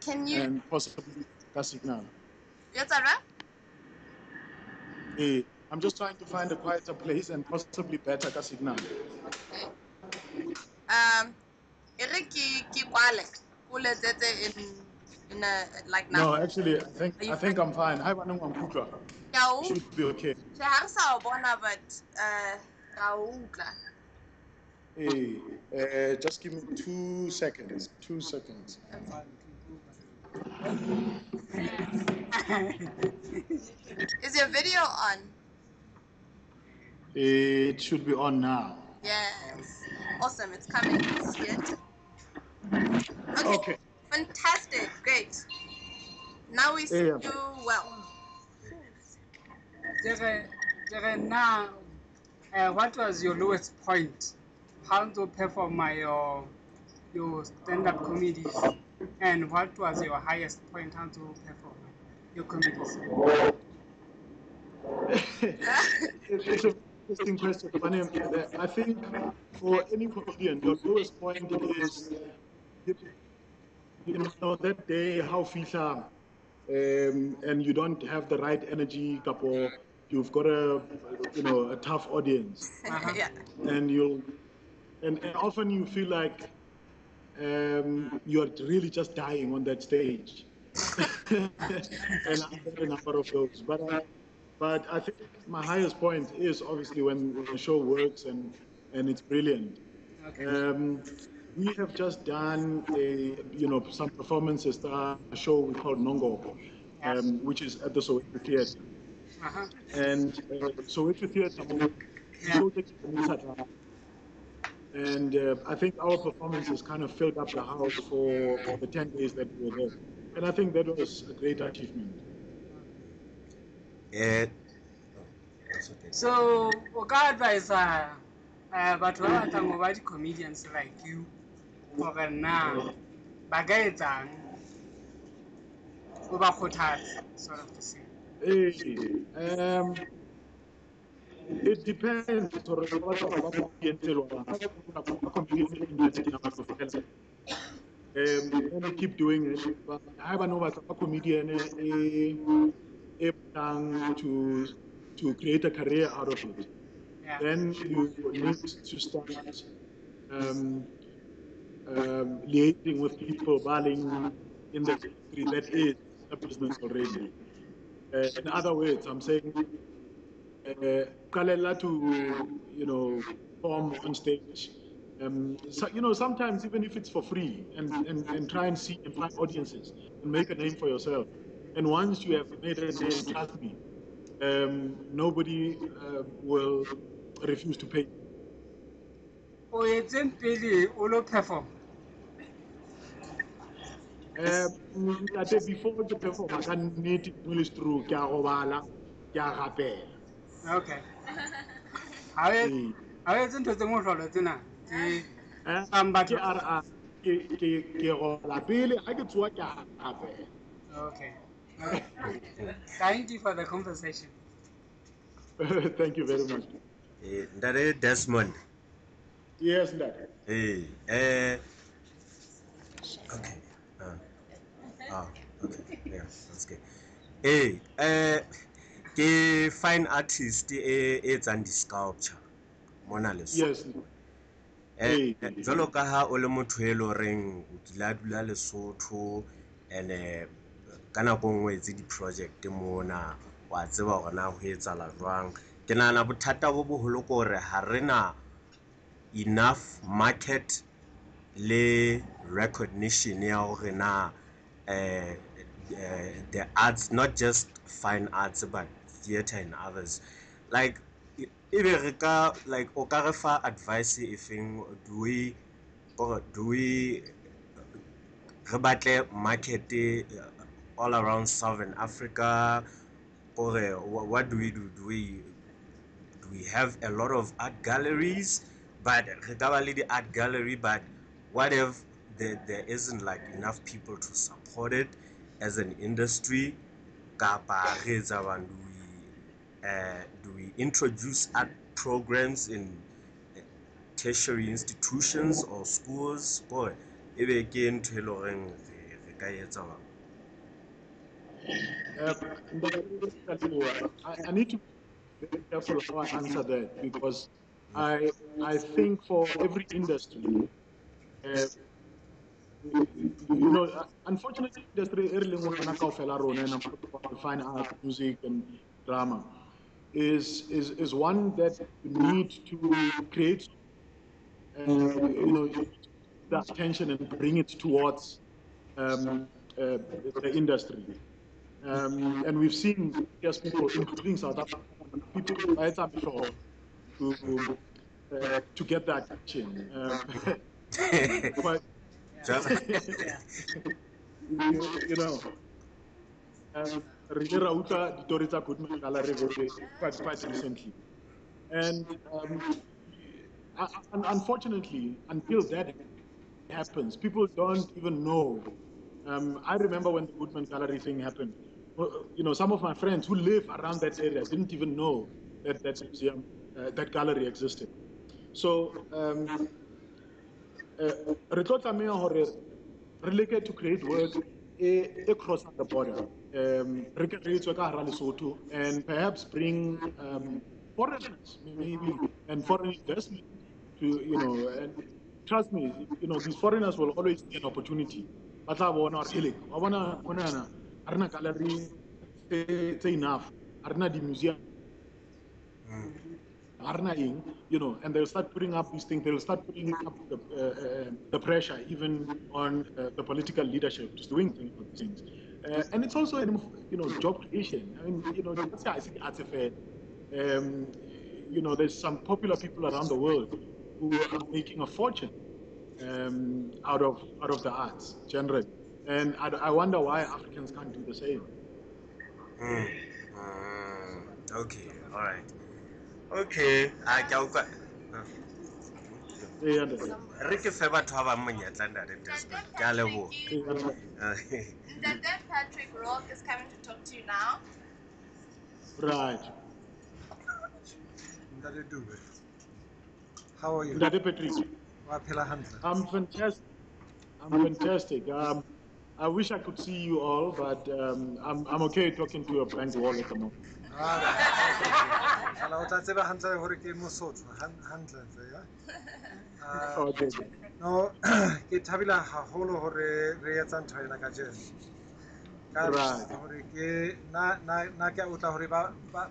Can you? And possibly a signal. Yes, Ara? I'm just trying to find a quieter place and possibly better a signal. In a like now. No, actually, Are I you think fine? I'm fine. Hi, Banu Mamputwa. Yeah, Should be okay. she has a bona, but Raukla. Just give me 2 seconds. 2 seconds. Is your video on? It should be on now. Yes. Awesome. It's coming. See it. Okay. Fantastic. Great. Now we see you well. Now, what was your lowest point? How to perform your stand-up comedies, and what was your highest point? How to perform your comedies? It's an interesting question. I think for any comedian, your lowest point is, that day, how fisha, and you don't have the right energy, couple, you've got a tough audience. Yeah. And often you feel like you're really just dying on that stage. And I've had a number of those. But I think my highest point is obviously when the show works and it's brilliant. Okay. We have just done some performances, a show we call Nongo, Yes. which is at the Soweto Theatre. And Soweto Theatre, and I think our performances kind of filled up the house for the 10 days that we were there. And I think that was a great achievement. So, what advice but what are comedians like you for now? Bagaitang, sort of the same. It depends. And keep doing it. But I have a comedian to create a career out of it. Yeah. Then you need to start liaising with people battling in the industry that is a business already. In other words, I'm saying, Kalela to perform on stage. So, sometimes even if it's for free, and try and see and find audiences and make a name for yourself. And once you have made a name, trust me, nobody will refuse to pay. Oh, it's in really all perform. Before the perform, I can need English through Okay. How is it the most of the dinner? Okay. Thank you for the conversation. Thank you very much. That is Desmond. Yes, that. Okay. Okay. Yeah, that's good. Ke fine artist it's and sculpture. Mona Lisa. Yes. Jwalo ka ha o le motho e lo reng o dula Lesotho and ka nako nngwe tse di project mona wa tseba hore na ho etsahala jwang. Ke nahana bothata bo boholo ko re ha rena enough market le recognition ya hore na the arts, not just fine arts but theater and others, like like o ka re fa advice efeng, do we re batle market all around Southern Africa, or what do we do? Do we have a lot of art galleries, but the art gallery, but what if there isn't like enough people to support it as an industry? Do we introduce art programs in tertiary institutions or schools? Boy, ebe ke ntho e le horeng re ka etsa jwang? I need to be very careful how I answer that because I think for every industry, you know, unfortunately, industry early fine art, music, and drama is one that you need to create, you know, the attention and bring it towards the industry. And we've seen yes, people, including South Africa, people fight up before to get that attention. But you know, really Rauta, the Dorita Goodman Gallery quite recently. And unfortunately, until that happens, people don't even know. I remember when the Goodman Gallery thing happened. You know, some of my friends who live around that area didn't even know that that museum, that gallery existed. So, related to create work across the border, and perhaps bring foreigners, maybe, and foreign investment to, you know, and trust me, you know, these foreigners will always see an opportunity. But I want to arena gallery, say enough, arena the museum. You know, and they'll start putting up these things. They'll start putting up the pressure, even on the political leadership, just doing things. And it's also, you know, job creation. I mean, you know, I think that's a fair. You know, there's some popular people around the world who are making a fortune out of the arts generally, and I wonder why Africans can't do the same. Okay, all right. Okay, I can go. Re ke fe batho ba bang monyetla ntate Desmond. Ke a leboha. That Patrick Rock is coming to talk to you now. Right. Ntate Dube. How are you? Ntate Patrick. I'm fantastic. I'm fantastic. I wish I could see you all, but I'm okay talking to a blank wall at the moment. No, ke thabela haholo hore re etsa ntho ena ka jeno. Hore ke na ke utlwa hore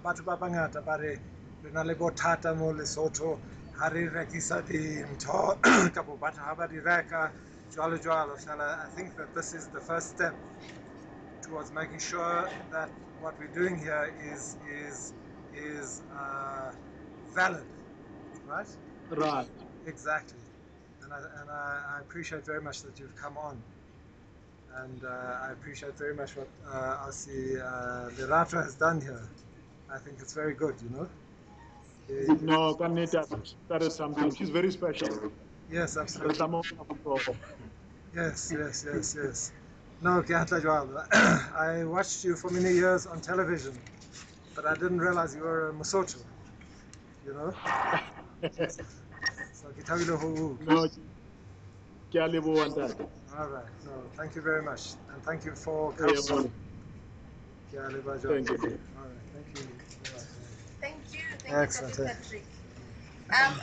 batho ba bangata ba re re na le bothata mo Lesotho ha re rekisa dintho kapo batho ha ba di reka jwalo jwalo. I think that this is the first step towards making sure that what we're doing here is valid, right? Right. Exactly. And I appreciate very much that you've come on. And I appreciate very much what Asi Lerato has done here. I think it's very good, you know? No, Kaneta, that is something. She's very special. Yes, absolutely. Yes. No, I watched you for many years on television, but I didn't realize you were a Mosotho, you know? So, no, all right, no, thank you very much. And thank you for coming. Thank you. All right, thank you. Thank you, Excellent. Patrick.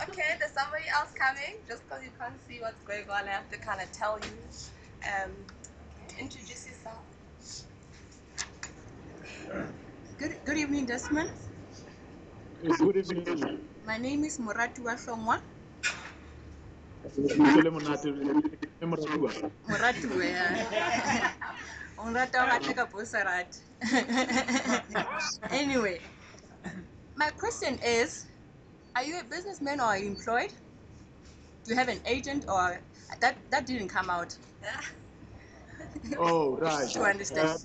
Okay, there's somebody else coming. Just because you can't see what's going on, I have to kind of tell you. Introduce yourself. Good evening, Desmond. Good evening. My name is Moratu Washongwa. Moratu, Anyway, my question is, are you a businessman or are you employed? Do you have an agent or that didn't come out? Oh, right. To understand.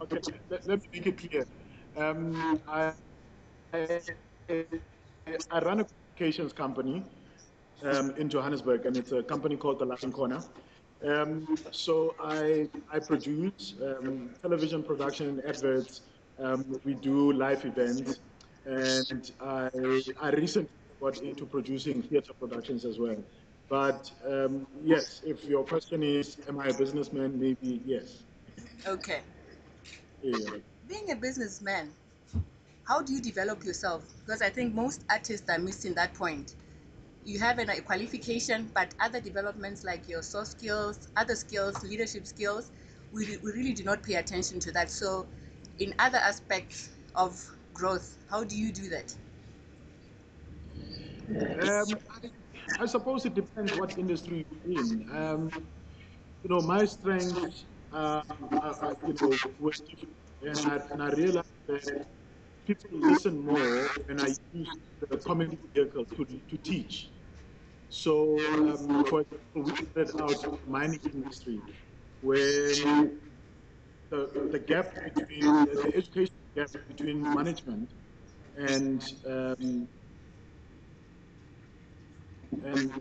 Okay, let me make it clear. I run a communications company in Johannesburg, and it's a company called The Latin Corner. So I produce television production and adverts. We do live events, and I recently got into producing theater productions as well. But yes, if your question is, am I a businessman? Maybe yes. Okay. Yeah. Being a businessman, how do you develop yourself? Because I think most artists are missing that point. You have a qualification, but other developments like your soft skills, other skills, leadership skills, we really do not pay attention to that. So, in other aspects of growth, how do you do that? I suppose it depends what industry you're in. You know, my strengths, were different, and I realized that people listen more when I use the comedy vehicle to teach. So, for example, we started out in the mining industry when the gap between the education gap between management and and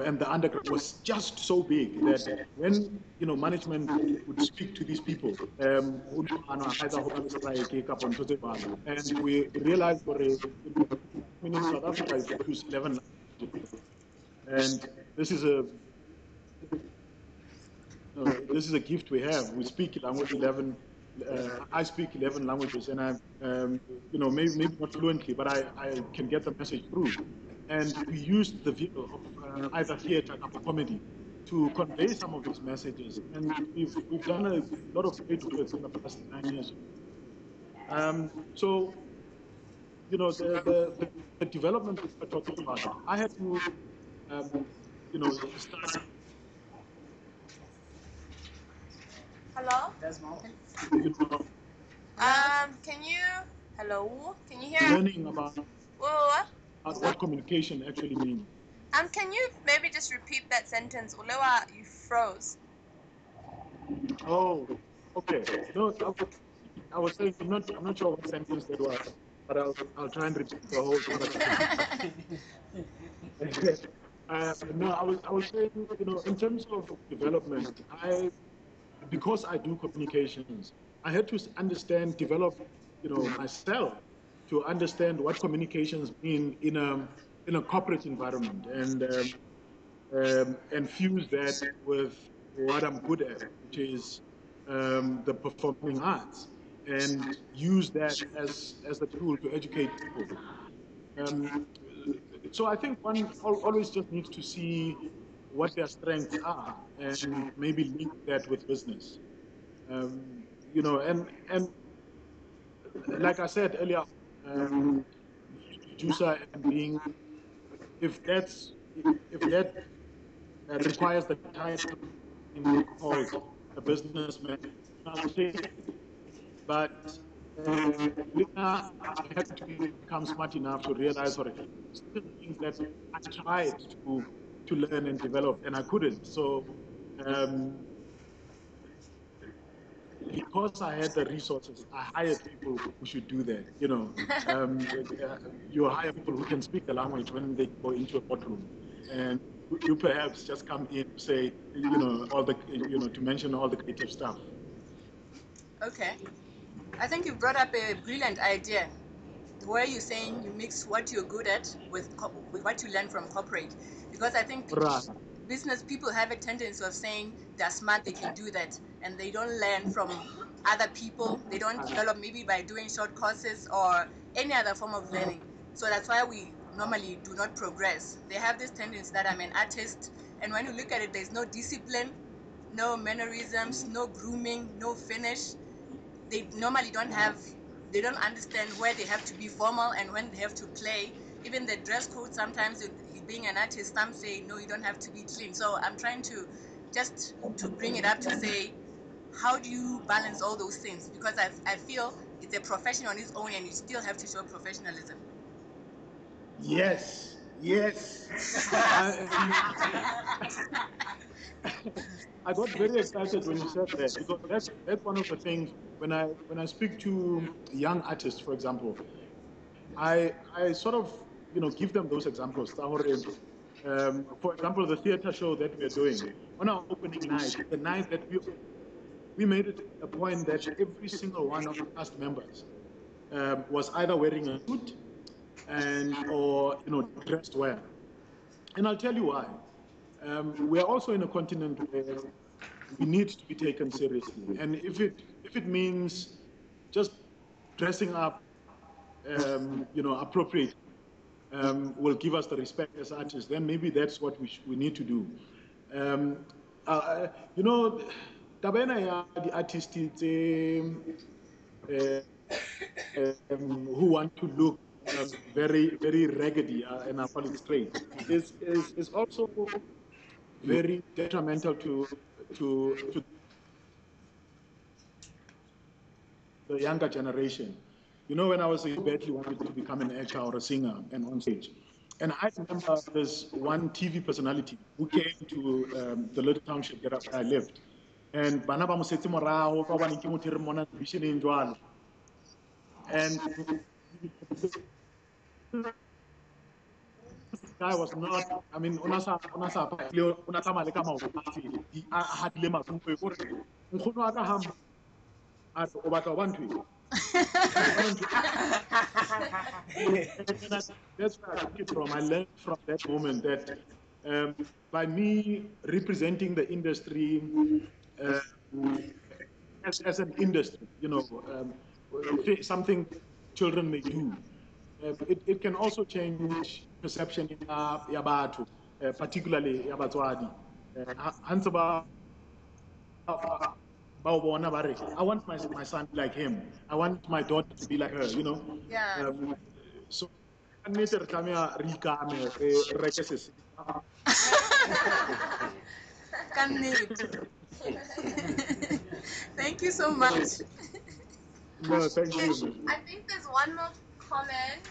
and the underground was just so big that when management would speak to these people, and we realized that in South Africa you use 11 languages, and this is a gift we have. We speak 11. I speak 11 languages, and I, maybe not fluently, but I can get the message through. And we used the vehicle of either theater or comedy to convey some of these messages. And we've done a lot of great work in the past 9 years. So, the development we're talking about, I had to, start. Hello? Desmond. Can you, hello? Can you hear? Learning about Whoa. what communication actually means. Can you maybe just repeat that sentence? Ulewa, you froze. Oh, okay. No, I was saying I'm not sure what sentence that was, but I'll try and repeat the whole paragraph. No, I was saying, in terms of development, because I do communications, I had to develop, myself to understand what communications mean in a corporate environment, and fuse that with what I'm good at, which is the performing arts, and use that as a tool to educate people. So I think one always just needs to see what their strengths are and maybe link that with business. And like I said earlier, producer and being, if that requires the title being called a businessman, I'll take it. But I had to become smart enough to realize certain things that I tried to learn and develop, and I couldn't. So because I had the resources, I hired people who should do that. You hire people who can speak the language when they go into a boardroom, and you perhaps just come in to say, all the, to mention all the creative stuff. Okay. I think you brought up a brilliant idea where you're saying you mix what you're good at with what you learn from corporate. Because I think Right. business people have a tendency of saying they're smart, they can do that, and they don't learn from other people. They don't develop maybe by doing short courses or any other form of learning. So that's why we normally do not progress. They have this tendency that I'm an artist, and when you look at it, there's no discipline, no mannerisms, no grooming, no finish. They normally they don't understand where they have to be formal and when they have to play. Even the dress code, sometimes being an artist, some say no, you don't have to be clean. So I'm trying to just to bring it up to say, how do you balance all those things? Because I feel it's a profession on its own and you still have to show professionalism. Yes. I got very excited when you said that, because that's one of the things when I speak to young artists, for example, I sort of give them those examples. For example, the theater show that we are doing on our opening night, the night that we made it a point that every single one of the cast members was either wearing a suit or dressed well. And I'll tell you why. We are also in a continent where we need to be taken seriously. And if it means just dressing up, appropriate, will give us the respect as artists, then maybe that's what we need to do. Tabena ya the artists who want to look very, very raggedy, and I call it straight, is also very detrimental to the younger generation. You know, when I was a kid, I badly wanted to become an actor or a singer and on stage. And I remember this one TV personality who came to the little township where I lived. And bana ba mosetse morao ka bana ke motho re mona vision jwalo. And this guy was not, I mean, una sa tsamaya ka maoto a tsela. A hadile matsogo gore nkgono wa ka hamba a o batla o ba ntho that's where I took it from. I learned from that moment that by me representing the industry as an industry, something children may do, it can also change perception in Yabatu, particularly Yabatwadi. I want my son to be like him. I want my daughter to be like her, Yeah. So I need to come here, Thank you so much. No, thank you. I think there's one more comment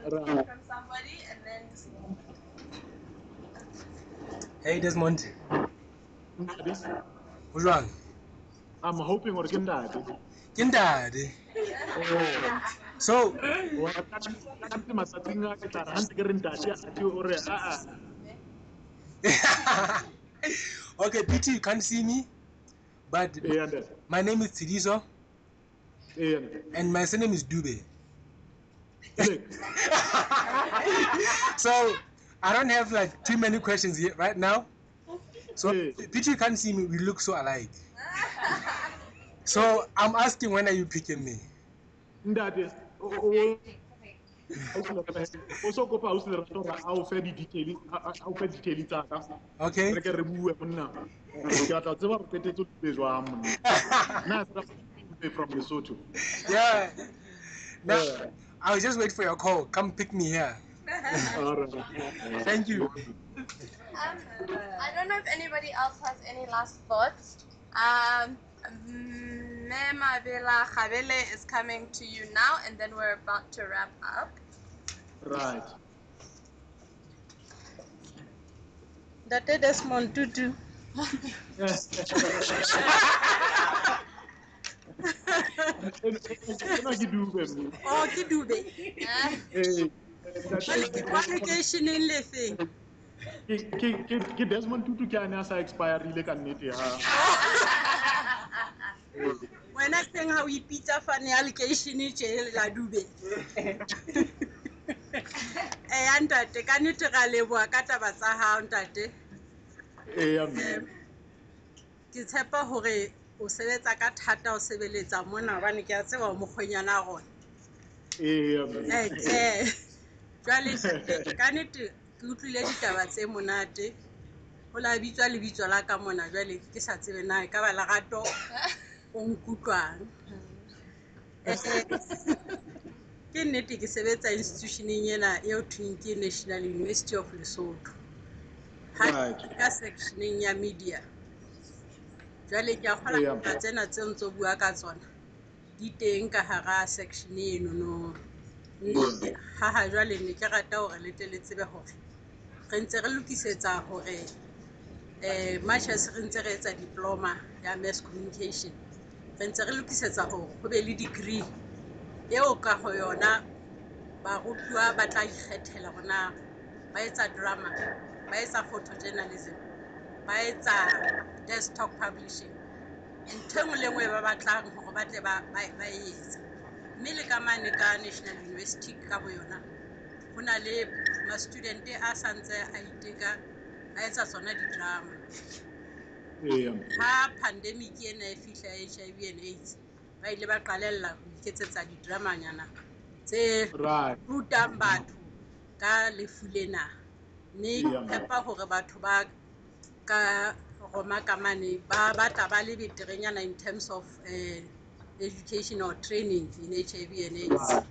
from somebody, and then. Hey Desmond. Bonjour. I'm hoping we're getting that. Kindade. So. Okay, Peter, you can't see me, but my name is Tsidiso, and my surname is Dube. So I don't have like too many questions here right now. So Peter, you can't see me. We look so alike. So I'm asking, when are you picking me? Okay. From Lesotho. Yeah. Now, I'll just wait for your call. Come pick me here. Thank you. I don't know if anybody else has any last thoughts. Mema Vela Khabele is coming to you now, and then we're about to wrap up. Right. Date Desmond Dube. Oh, ke Dube. Qualification in living. Ke Desmond Tutu ke ana sa expire ile ka nnete ha. When I think how we pizza funny allocation in la Dube. Ntate ka nnete ga leboa ka taba tsa hao ntate. Ke tshepa hore o sebetsa ka thata o sebeletsa mona hobane ke a tseba o mokgwenyana a rona. Jwale ka nnete ke utlwile ditaba tse monate. Ho la bitswa lebitso la ka mona jwale ke sa tsebe na ka ba lerato o nkutlwang. Ke nnete ke sebetsa institutioneng ena eo thweng ke National University of Lesotho. Ka sectioneng ya media. Jwale ke a kgola ka tsena tse ntse bua ka tsona. Di teng ka hara section eno no. Ha jwale ne ke rata hore le tle le tsebe hore re ntse re lokisetsa hore much as re ntse re etsa diploma ya mass communication, re ntse re lokisetsa hore ho be le degree eo ka ho yona barutwa ba tla ikgethela bona ba etsa drama, ba etsa photojournalism, ba etsa desktop publishing, ntho nngwe le nngwe ba batlang hore ba tle ba etsa. Mme le ka mane ka National University ka bo yona ho na le ma-student a santse a iteka a etsa tsona di-drama. Ha pandemic ena e fihla ya HIV and AIDS, ba ile ba qalella ho iketsetsa di-dramanyana tse rutang batho ka lefu lena. Mme hepa hore batho ba ka Roma ka mane ba batla ba le beterenyana in terms of education or training in HIV and AIDS.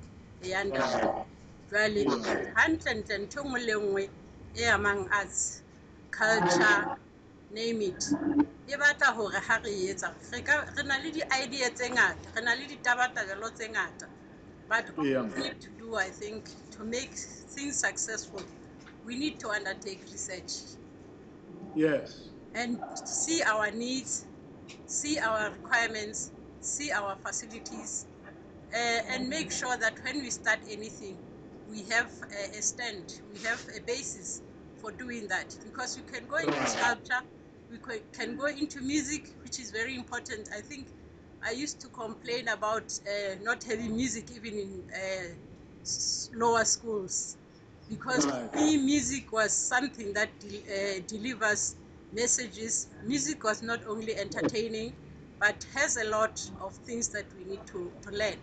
Jwale hantle ntho nngwe le nngwe e amang arts, culture, name it, e batla hore ha re etsa re na le di-idea tse ngata, re na le ditabatabelo tse ngata, but what we need to do, I think, to make things successful, we need to undertake research. Yes. And see our needs, see our requirements, see our facilities, and make sure that when we start anything, we have a stand, we have a basis for doing that. Because we can go into sculpture, we can go into music, which is very important. I think I used to complain about not having music even in lower schools, because for me, music was something that delivers messages. Music was not only entertaining, but has a lot of things that we need to learn.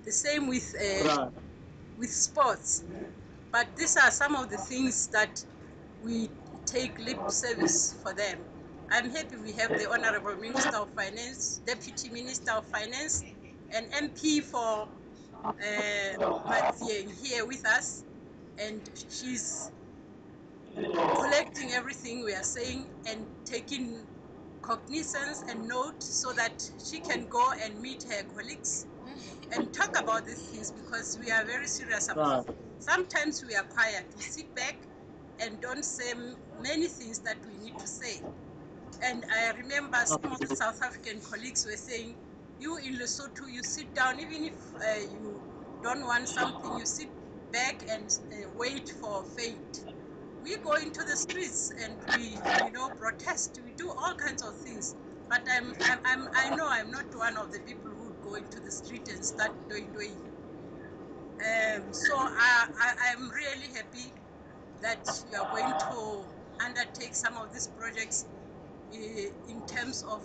The same with sports. But these are some of the things that we take lip service for them. I'm happy we have the Honorable Minister of Finance, Deputy Minister of Finance, and MP for Mathieng here with us. And she's collecting everything we are saying and taking cognizance and note so that she can go and meet her colleagues and talk about these things, because we are very serious about it. Sometimes we are quiet, we sit back and don't say many things that we need to say. And I remember some of the South African colleagues were saying, you in Lesotho, you sit down, even if you don't want something, you sit back and wait for fate. We go into the streets and we, protest. We do all kinds of things. But I know I'm not one of the people who would go into the street and start doing. So I'm really happy that you are going to undertake some of these projects in terms of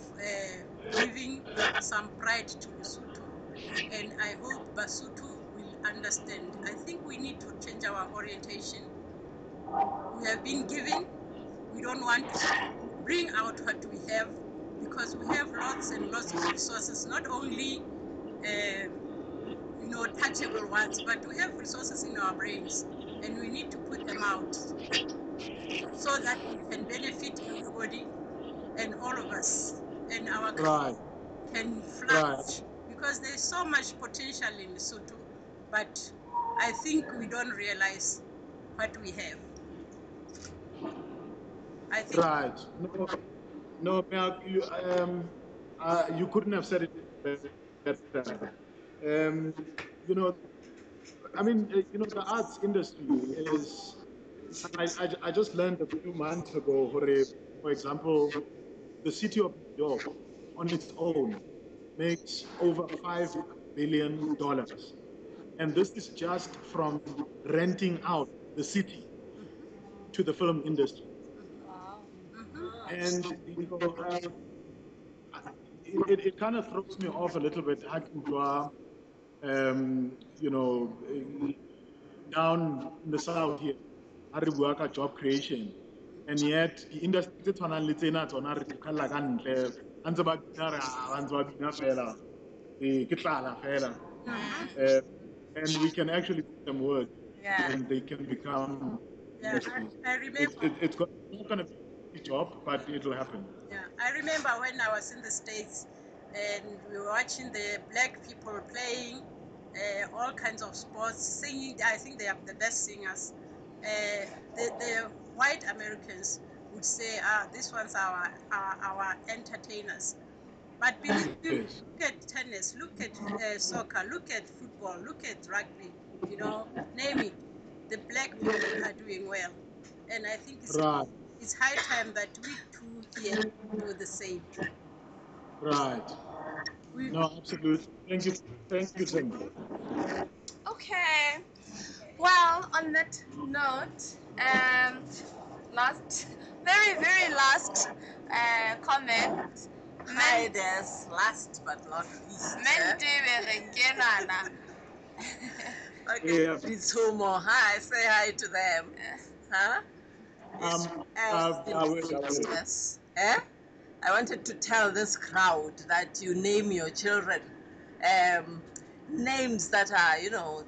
giving some pride to Lesotho. And I hope Basotho will understand. I think we need to change our orientation. We have been given. We don't want to bring out what we have, because we have lots and lots of resources, not only touchable ones, but we have resources in our brains, and we need to put them out so that we can benefit everybody and all of us, and our country can flourish, because there's so much potential in Lesotho, but I think we don't realize what we have. I think No, you couldn't have said it better. The arts industry is. I just learned a few months ago, for example, the city of New York on its own makes over $5 billion. And this is just from renting out the city to the film industry. Wow. And it kind of throws me off a little bit. Down in the south here, I work at job creation, and yet the industry is tshwanang le tsena tsona re tlala ka ntle a ntse ba bina re ba ntse ba bina fela ke tlala fela, and we can actually put them work, and they can become industries. I remember. It's not going to be a job, but it will happen. Yeah, I remember when I was in the States and we were watching the black people playing all kinds of sports, singing. I think they are the best singers. The white Americans would say, these ones are our entertainers. But believe me, look at tennis, look at soccer, look at football, look at rugby, name it. The black people are doing well. And I think it's high time that we too here do the same. Right. No, absolutely. Thank you, Tim. Okay. Well, on that note, last, very last comment. Hi, there's last but not least. Okay, Yeah. it's Homo. Hi, say hi to them. Huh? Yes. Eh? I wanted to tell this crowd that you name your children names that are,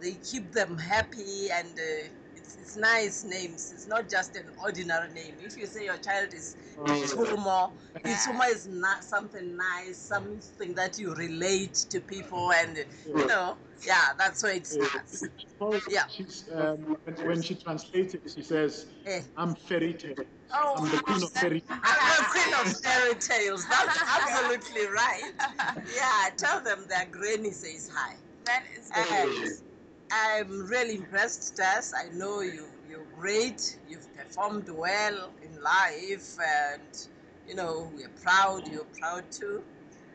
they keep them happy, and it's nice names. It's not just an ordinary name. If you say your child is Itumo, Itumo is not something nice, something that you relate to people, and yeah, that's where it starts. Yeah. She's, when she translates it, she says, I'm fairy tale. I'm the queen of fairy tales. I'm the queen of fairy tales. That's absolutely right. Yeah, tell them their granny says hi. That is great. I'm really impressed, Tess. I know you're great. You've performed well in life, and we're proud. You're proud too.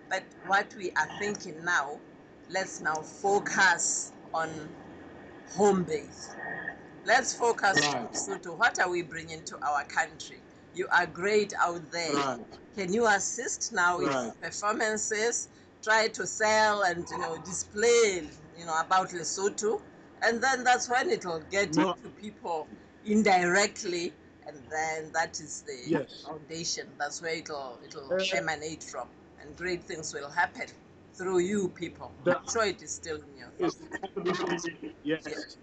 But what we are thinking now, let's now focus on home base. Let's focus on Lesotho. What are we bringing to our country? You are great out there. Right. Can you assist now with performances? Try to sell and display about Lesotho, and then that's when it'll get to people indirectly, and then that is the foundation. That's where it'll emanate from, and great things will happen through you people. I'm sure it is still in your Absolutely, yes.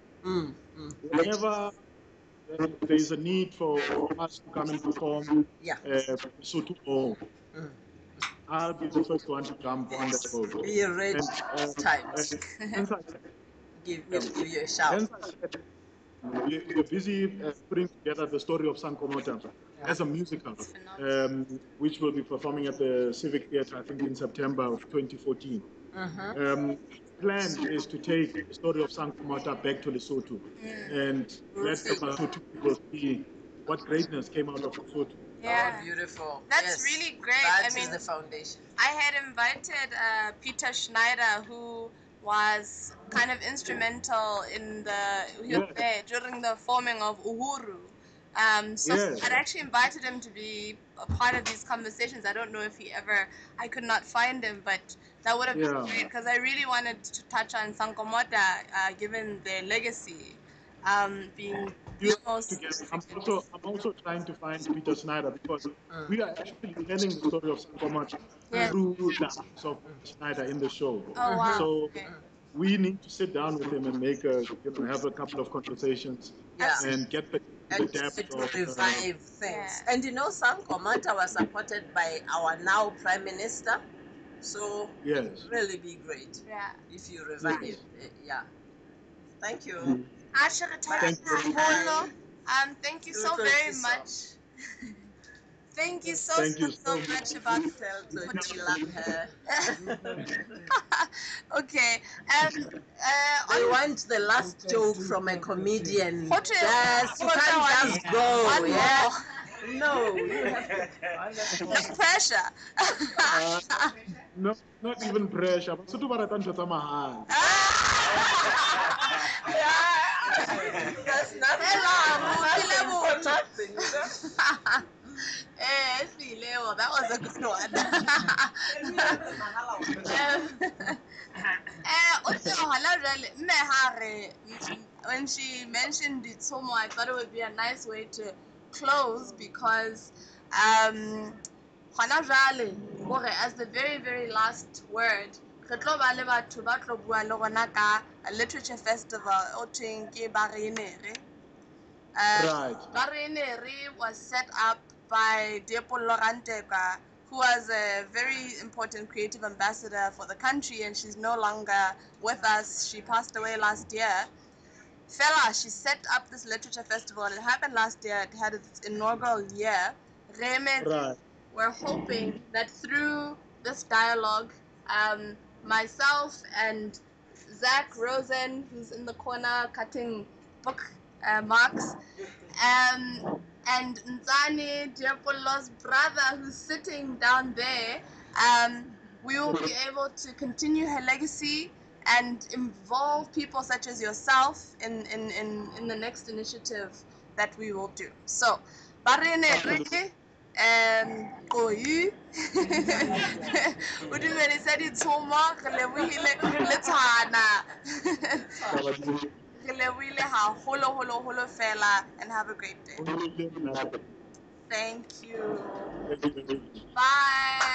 Whenever there is a need for us to come and perform Lesotho home, I'll be the first one to jump on the boat. Be ready times. We'll give you a shout. We're busy putting together the story of Sankomota as a musical, which will be performing at the Civic Theatre, I think, in September of 2014. Plan is to take the story of Sankomota back to Lesotho and let the Lesotho people see what greatness came out of Lesotho. Yeah. Oh, beautiful. That's really great. That is the foundation. I had invited Peter Schneider, who was kind of instrumental in during the forming of Uhuru. So I'd actually invited him to be a part of these conversations. I don't know if I could not find him, but that would have been great, because I really wanted to touch on Sankomota, given their legacy, being the most. I'm also trying to find Peter Schneider, because we are actually telling the story of Sankomota through the eyes of Schneider in the show. Oh, wow. So we need to sit down with him and have a couple of conversations and get the depth of revive things. And Sankomota was supported by our now Prime Minister. So it would really be great if you revive it. Yeah. Thank you. Thank you so very much. Thank you so much about we love her. Okay. I want the last joke from a comedian. Yes, you can't just go. Yeah. No, you have to. No pressure. No, not even pressure. But so That's not that was a good one. When she mentioned it so much, I thought it would be a nice way to close, because as the very last word, a literature festival was set up by Diepollo Ranteka, who was a very important creative ambassador for the country, and she's no longer with us. She passed away last year. She set up this literature festival, and it happened last year. It had its inaugural year. We're hoping that through this dialogue, myself and Zach Rosen, who's in the corner cutting book marks, and Nzani Diapolo's brother, who's sitting down there, we will be able to continue her legacy and involve people such as yourself in the next initiative that we will do. So, Koyu, o dumedisa ditshomo, re lebohile le tshwana. Re lebohile haholo fela, and have a great day. Thank you. Bye.